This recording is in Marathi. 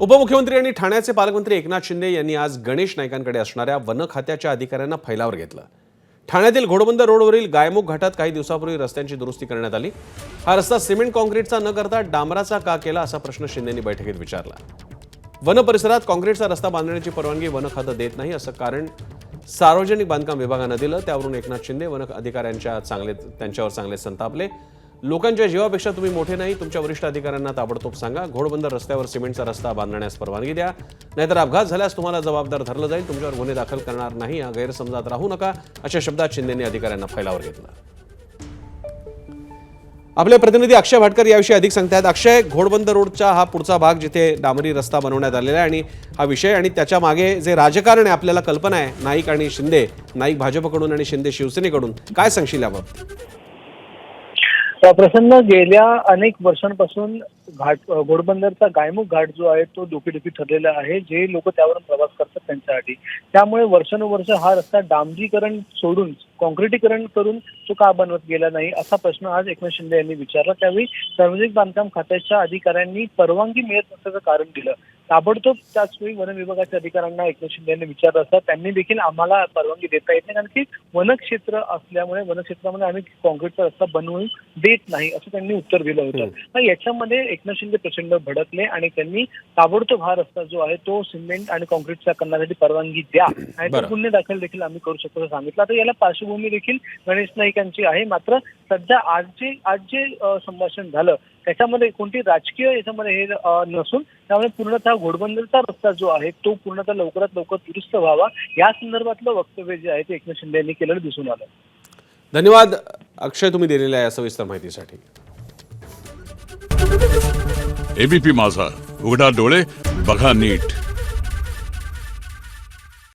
उपमुख्यमंत्री आणि ठाण्याचे पालकमंत्री एकनाथ शिंदे यांनी आज गणेश नाईकांकडे असणाऱ्या वन खात्याच्या अधिकाऱ्यांना फैलावर घेतलं। ठाण्यातील घोडबंदर रोडवरील गायमुख घाटात काही दिवसापूर्वी रस्त्यांची दुरुस्ती करण्यात आली। हा रस्ता सिमेंट काँक्रीटचा न करता डांबराचा का केला असा प्रश्न शिंदेंनी बैठकीत विचारला। वन परिसरात काँक्रीटचा रस्ता बांधण्याची परवानगी वन खातं देत नाही असं कारण सार्वजनिक बांधकाम विभागानं दिलं। त्यावरून एकनाथ शिंदे वन अधिकाऱ्यांच्यावर चांगले संतापले। लोकांच्या जीवापेक्षा तुम्ही मोठे नाही, तुमच्या वरिष्ठ अधिकाऱ्यांना ताबडतोब सांगा, घोडबंदर रस्त्यावर सिमेंटचा रस्ता बांधण्यास परवानगी द्या, नाहीतर अपघात झाल्यास तुम्हाला जबाबदार धरलं जाईल, तुमच्यावर गुन्हे दाखल करणार नाही या गैरसमजात राहू नका अशा शब्दात शिंदेंनी अधिकाऱ्यांना फैलावर घेतलं। आपले प्रतिनिधी अक्षय भाटकर याविषयी अधिक सांगतात। अक्षय, घोडबंदर रोडचा हा पुढचा भाग जिथे डांबरी रस्ता बनवण्यात आलेला आहे आणि हा विषय आणि त्याच्या मागे जे राजकारण आहे आपल्याला कल्पना आहे, नाईक आणि शिंदे, नाईक भाजपकडून आणि शिंदे शिवसेनेकडून, काय सांगशील याबाबत? प्रसन्न, गेल्या अनेक वर्षांपासून घोडबंदरचा गायमुख घाट जो आहे तो डोकेदुखी ठरलेला आहे। जे लोक त्यावरून प्रवास करतात त्यांच्यासाठी, त्यामुळे वर्षानुवर्ष हा रस्ता डांबरीकरण सोडून काँक्रिटीकरण करून तो का बनवत गेला नाही असा प्रश्न आज एकनाथ शिंदे यांनी विचारला। त्यावेळी सार्वजनिक बांधकाम खात्याच्या अधिकाऱ्यांनी परवानगी मिळत नसल्याचं कारण दिलं। ताबडतोब त्याचवेळी वन विभागाच्या अधिकाऱ्यांना एकनाथ शिंदे यांनी विचारलं असता त्यांनी देखील आम्हाला परवानगी देता येत नाही, कारण की वनक्षेत्र असल्यामुळे वनक्षेत्रामध्ये आम्ही काँक्रीटचा रस्ता बनवून देत नाही असं त्यांनी उत्तर दिलं होतं। याच्यामध्ये एकनाथ शिंदे प्रचंड भडकले आणि त्यांनी ताबडतोब हा रस्ता जो आहे तो सिमेंट आणि काँक्रीटचा करण्यासाठी परवानगी द्या आणि तो गुन्हे दाखल देखील आम्ही करू शकतो असं सांगितलं। आता याला पार्श्वभूमी देखील गणेश नाईक यांची आहे। मात्र सध्या आज जे संभाषण झालं त्याच्यामध्ये कोणती राजकीय याच्यामध्ये हे नसून त्यामुळे पूर्णतः घोडबंदरचा रस्ता जो आहे तो पूर्णतः लवकरात लवकर दुरुस्त व्हावा या संदर्भातलं वक्तव्य जे आहे ते एकनाथ शिंदे यांनी केलेलं दिसून आलं। धन्यवाद अक्षय, तुम्ही दिलेल्या या सविस्तर माहितीसाठी। एबीपी माझा, उघडा डोळे बघा नीट।